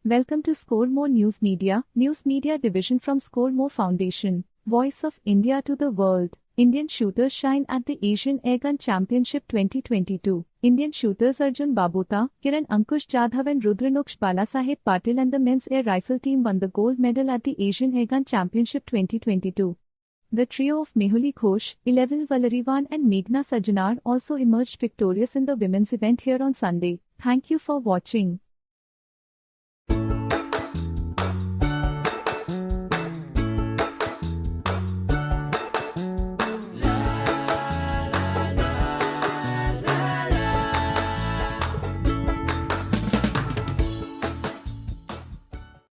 Welcome to Score More News Media, news media division from Score More Foundation, Voice of India to the world. Indian shooters shine at the Asian Airgun Championship 2022. Indian shooters Arjun Babuta, Kiran, Ankush, Jadhav and Rudrankksh, Balasaheb, Patil and the men's air rifle team won the gold medal at the Asian Airgun Championship 2022. The trio of Mehuli Ghosh, Elevenil, Valarivan and Meghana Sajjanar also emerged victorious in the women's event here on Sunday. Thank you for watching.